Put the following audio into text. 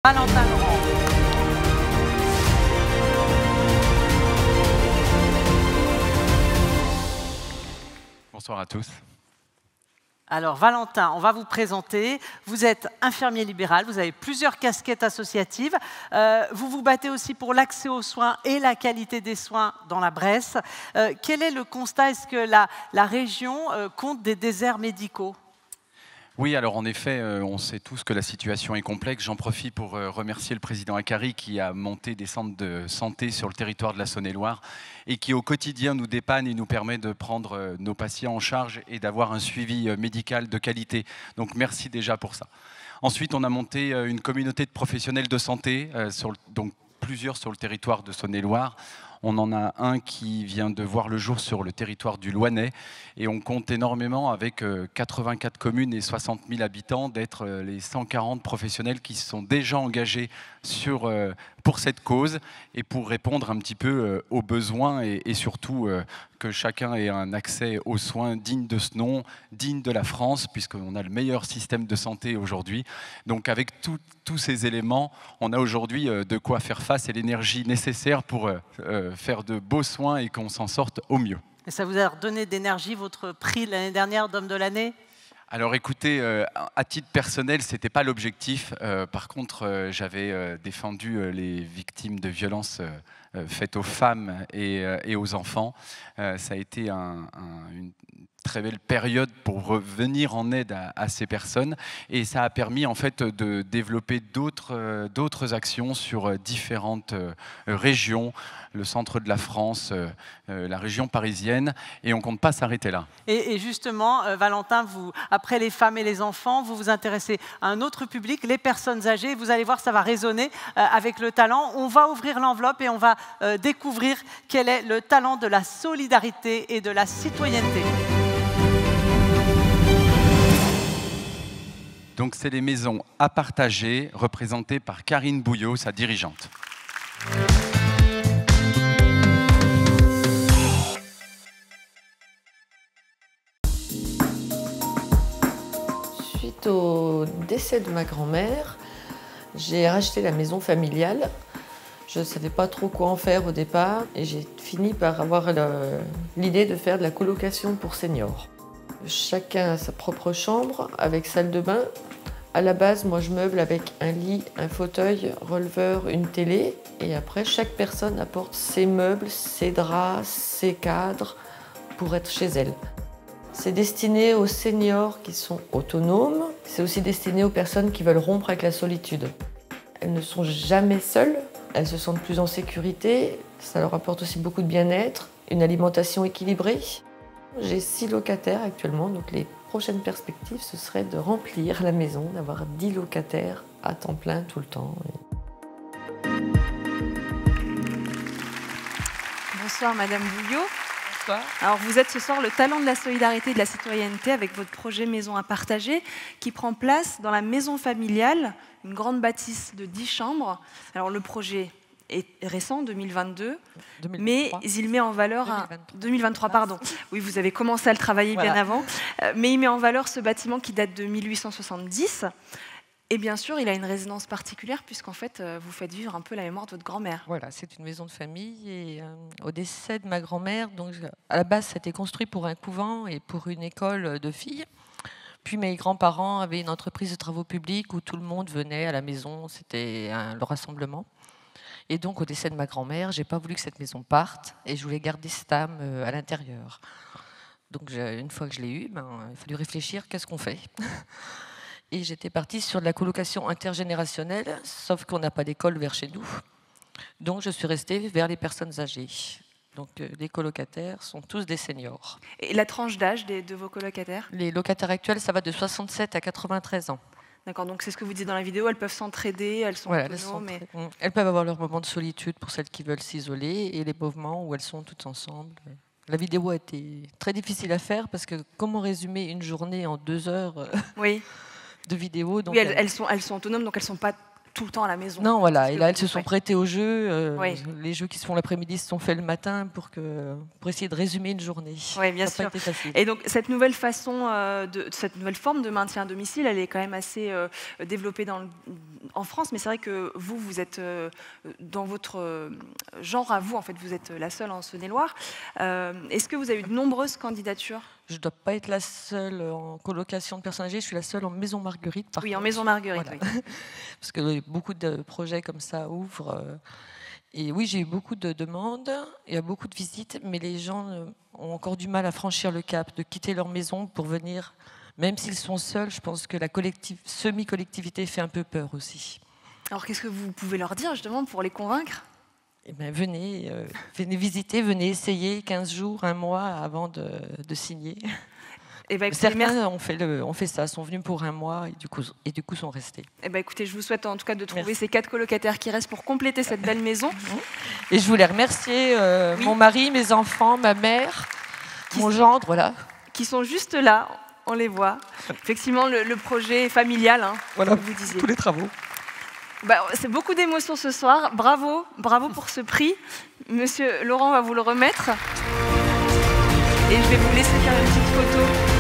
Valentin Laurent. Bonsoir à tous. Alors Valentin, on va vous présenter. Vous êtes infirmier libéral, vous avez plusieurs casquettes associatives. Vous vous battez aussi pour l'accès aux soins et la qualité des soins dans la Bresse. Quel est le constat? Est-ce que la région compte des déserts médicaux? Oui, alors en effet, on sait tous que la situation est complexe. J'en profite pour remercier le président Akari qui a monté des centres de santé sur le territoire de la Saône-et-Loire et qui au quotidien nous dépanne et nous permet de prendre nos patients en charge et d'avoir un suivi médical de qualité. Donc merci déjà pour ça. Ensuite, on a monté une communauté de professionnels de santé, donc plusieurs sur le territoire de Saône-et-Loire. On en a un qui vient de voir le jour sur le territoire du Loiret et on compte énormément avec 84 communes et 60 000 habitants d'être les 140 professionnels qui se sont déjà engagés pour cette cause et pour répondre un petit peu aux besoins et surtout que chacun ait un accès aux soins digne de ce nom, digne de la France, puisqu'on a le meilleur système de santé aujourd'hui. Donc avec tous ces éléments, on a aujourd'hui de quoi faire face et l'énergie nécessaire pour faire de beaux soins et qu'on s'en sorte au mieux. Et ça vous a redonné d'énergie, votre prix l'année dernière d'homme de l'année? Alors écoutez, à titre personnel, ce n'était pas l'objectif. Par contre, j'avais défendu les victimes de violences faites aux femmes et aux enfants. Ça a été une très belle période pour venir en aide à ces personnes et ça a permis en fait de développer d'autres actions sur différentes régions, le centre de la France, la région parisienne, et on ne compte pas s'arrêter là. Et justement, Valentin, vous, après les femmes et les enfants, vous vous intéressez à un autre public, les personnes âgées. Vous allez voir, ça va résonner avec le talent. On va ouvrir l'enveloppe et on va découvrir quel est le talent de la solidarité et de la citoyenneté. Donc c'est les maisons à partager, représentées par Karine Bouillot, sa dirigeante. Suite au décès de ma grand-mère, j'ai racheté la maison familiale. Je ne savais pas trop quoi en faire au départ et j'ai fini par avoir l'idée de faire de la colocation pour seniors. Chacun a sa propre chambre avec salle de bain. À la base, moi je meuble avec un lit, un fauteuil, releveur, une télé. Et après, chaque personne apporte ses meubles, ses draps, ses cadres pour être chez elle. C'est destiné aux seniors qui sont autonomes. C'est aussi destiné aux personnes qui veulent rompre avec la solitude. Elles ne sont jamais seules. Elles se sentent plus en sécurité. Ça leur apporte aussi beaucoup de bien-être, une alimentation équilibrée. J'ai 6 locataires actuellement, donc les prochaines perspectives, ce serait de remplir la maison, d'avoir 10 locataires à temps plein tout le temps. Bonsoir Madame Bouillot. Bonsoir. Alors vous êtes ce soir le talent de la solidarité et de la citoyenneté avec votre projet Maison à partager qui prend place dans la maison familiale, une grande bâtisse de 10 chambres. Alors le projet est récent, 2022, 2023. Mais il met en valeur 2023, pardon. Oui, vous avez commencé à le travailler bien avant, mais il met en valeur ce bâtiment qui date de 1870. Et bien sûr, il a une résonance particulière puisqu'en fait, vous faites vivre un peu la mémoire de votre grand-mère. Voilà, c'est une maison de famille et au décès de ma grand-mère, donc à la base, ça a été construit pour un couvent et pour une école de filles. Puis mes grands-parents avaient une entreprise de travaux publics où tout le monde venait à la maison, c'était le rassemblement. Et donc, au décès de ma grand-mère, je n'ai pas voulu que cette maison parte et je voulais garder cette âme à l'intérieur. Donc, une fois que je l'ai eue, il a fallu réfléchir, qu'est-ce qu'on fait? Et j'étais partie sur de la colocation intergénérationnelle, sauf qu'on n'a pas d'école vers chez nous. Donc, je suis restée vers les personnes âgées. Donc, les colocataires sont tous des seniors. Et la tranche d'âge de vos colocataires? Les locataires actuels, ça va de 67 à 93 ans. D'accord, donc c'est ce que vous dites dans la vidéo, elles peuvent s'entraider, elles sont autonomes. Elles peuvent avoir leur moment de solitude pour celles qui veulent s'isoler et les moments où elles sont toutes ensemble. La vidéo a été très difficile à faire parce que comment résumer une journée en 2 heures oui. de vidéo donc oui, elles sont autonomes, donc elles ne sont pas tout le temps à la maison. Non, voilà. Parce Et que là, elles se sont ouais. prêtées au jeu. Oui. Les jeux qui se font l'après-midi se sont faits le matin pour essayer de résumer une journée. Oui, bien Ça n'a sûr. pas été facile. Et donc cette nouvelle façon, cette nouvelle forme de maintien à domicile, elle est quand même assez développée en France. Mais c'est vrai que vous êtes dans votre genre à vous, en fait, vous êtes la seule en Saône-et-Loire. Est-ce que vous avez eu de nombreuses candidatures? Je ne dois pas être la seule en colocation de personnes âgées, je suis la seule en Maison Marguerite. Oui, en contre. Maison Marguerite. Voilà. Oui. Parce que beaucoup de projets comme ça ouvrent. Et oui, j'ai eu beaucoup de demandes, il y a beaucoup de visites, mais les gens ont encore du mal à franchir le cap, de quitter leur maison pour venir. Même s'ils sont seuls, je pense que la semi-collectivité fait un peu peur aussi. Alors qu'est-ce que vous pouvez leur dire justement pour les convaincre? Eh bien, venez visiter, venez essayer 15 jours, un mois avant de signer. Eh ben, écoutez, Certains ont fait ça, sont venus pour un mois et du coup sont restés. eh ben, écoutez, je vous souhaite en tout cas de trouver ces 4 colocataires qui restent pour compléter cette belle maison. Et je voulais remercier mon mari, mes enfants, ma mère, mon gendre, voilà. Qui sont juste là, on les voit. Effectivement, le projet familial, hein, Voilà, comme vous disiez. tous les travaux. Bah, c'est beaucoup d'émotions ce soir. Bravo, bravo pour ce prix. Monsieur Laurent va vous le remettre. Et je vais vous laisser faire une petite photo.